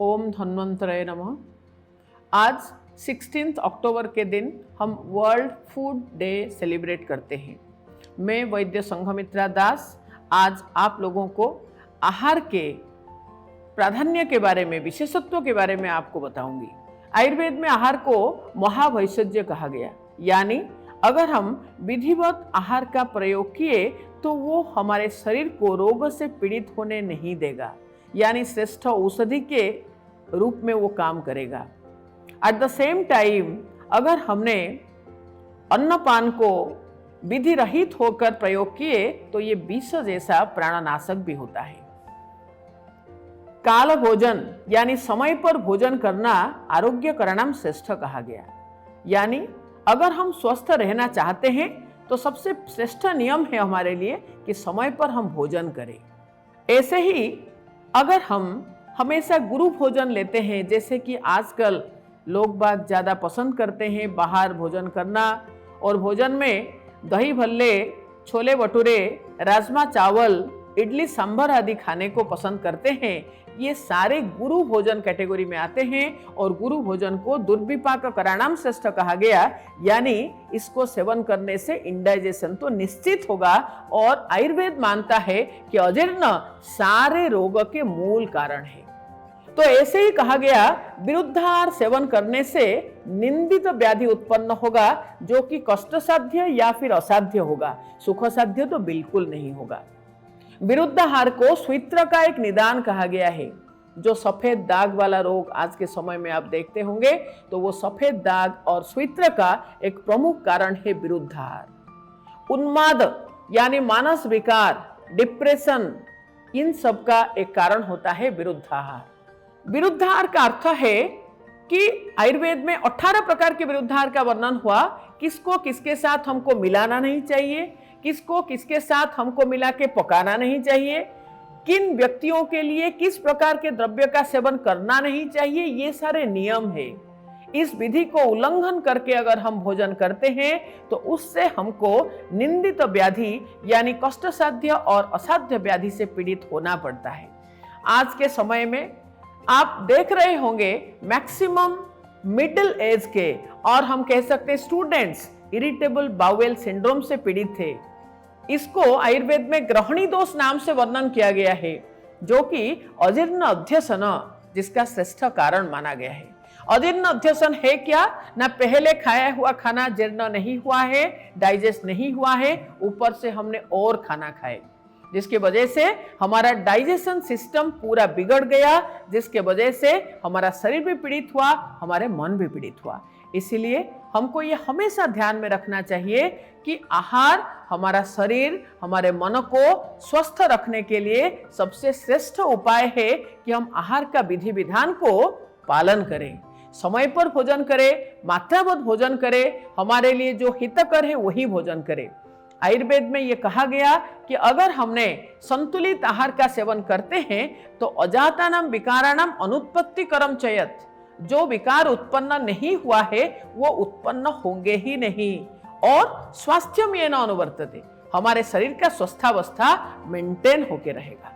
ओम धन्वंतराय नमः। आज 16 अक्टूबर के दिन हम वर्ल्ड फूड डे सेलिब्रेट करते हैं। मैं वैद्य संघमित्रा दास आज आप लोगों को आहार के प्राधान्य के बारे में, विशेषत्व के बारे में आपको बताऊंगी। आयुर्वेद में आहार को महाभैषज्य कहा गया, यानी अगर हम विधिवत आहार का प्रयोग किए तो वो हमारे शरीर को रोग से पीड़ित होने नहीं देगा, यानी श्रेष्ठ औषधि के रूप में वो काम करेगा। एट द सेम टाइम अगर हमने अन्नपान को विधि रहित होकर प्रयोग किए तो ये विष जैसा प्राणनाशक भी होता है। काल भोजन यानी समय पर भोजन करना आरोग्य करणाम श्रेष्ठ कहा गया, यानी अगर हम स्वस्थ रहना चाहते हैं तो सबसे श्रेष्ठ नियम है हमारे लिए कि समय पर हम भोजन करें। ऐसे ही अगर हम हमेशा गुरु भोजन लेते हैं, जैसे कि आजकल लोग बाग ज़्यादा पसंद करते हैं बाहर भोजन करना, और भोजन में दही भल्ले, छोले भटूरे, राजमा चावल, इडली सांभर आदि खाने को पसंद करते हैं, ये सारे गुरु भोजन कैटेगरी में आते हैं। और गुरु भोजन को दुर्विपाक कराणाम श्रेष्ठ कहा गया, यानी इसको सेवन करने से इंडाइजेशन तो निश्चित होगा। और आयुर्वेद मानता है कि अजीर्ण सारे रोग के मूल कारण है। तो ऐसे ही कहा गया, विरुद्धाहार सेवन करने से निंदित व्याधि उत्पन्न होगा, जो कि कष्ट साध्य या फिर असाध्य होगा, सुख साध्य तो बिल्कुल नहीं होगा। विरुद्धाहार को स्वित्र का एक निदान कहा गया है। जो सफेद दाग वाला रोग आज के समय में आप देखते होंगे, तो वो सफेद दाग और स्वित्र का एक प्रमुख कारण है विरुद्धाहार। उन्माद यानी मानस विकार, डिप्रेशन, इन सब का एक कारण होता है विरुद्धाहार। विरुद्धाहार का अर्थ है कि आयुर्वेद में 18 प्रकार के विरुद्धाहार का वर्णन हुआ। किसको किसके साथ हमको मिलाना नहीं चाहिए, किसको किसके साथ हमको मिला के पकाना नहीं चाहिए, किन व्यक्तियों के लिए किस प्रकार के द्रव्य का सेवन करना नहीं चाहिए, ये सारे नियम है। इस विधि को उल्लंघन करके अगर हम भोजन करते हैं तो उससे हमको निंदित व्याधि यानी कष्ट साध्य और असाध्य व्याधि से पीड़ित होना पड़ता है। आज के समय में आप देख रहे होंगे मैक्सिमम मिडिल एज के, और हम कह सकते स्टूडेंट्स, इरिटेबल बाउल सिंड्रोम से पीड़ित थे। इसको आयुर्वेद में ग्रहणी दोष नाम से वर्णन किया गया है, जो कि अजीर्ण अध्यसन जिसका श्रेष्ठ कारण माना गया है। अजीर्ण अध्यसन है क्या ना, पहले खाया हुआ खाना जीर्ण नहीं हुआ है, डाइजेस्ट नहीं हुआ है, ऊपर से हमने और खाना खाए, जिसकी वजह से हमारा डाइजेशन सिस्टम पूरा बिगड़ गया, जिसके वजह से हमारा शरीर भी पीड़ित हुआ, हमारे मन भी पीड़ित हुआ। इसीलिए हमको ये हमेशा ध्यान में रखना चाहिए कि आहार हमारा शरीर, हमारे मन को स्वस्थ रखने के लिए सबसे श्रेष्ठ उपाय है कि हम आहार का विधि विधान को पालन करें, समय पर भोजन करें, मात्राबद्ध भोजन करें, हमारे लिए जो हितकर है वही भोजन करें। आयुर्वेद में ये कहा गया कि अगर हमने संतुलित आहार का सेवन करते हैं तो अजातानाम विकाराणाम अनुत्पत्ति करम चयत, जो विकार उत्पन्न नहीं हुआ है वो उत्पन्न होंगे ही नहीं, और स्वास्थ्यम येन अनुवर्तते, हमारे शरीर का स्वस्थावस्था मेंटेन होके रहेगा।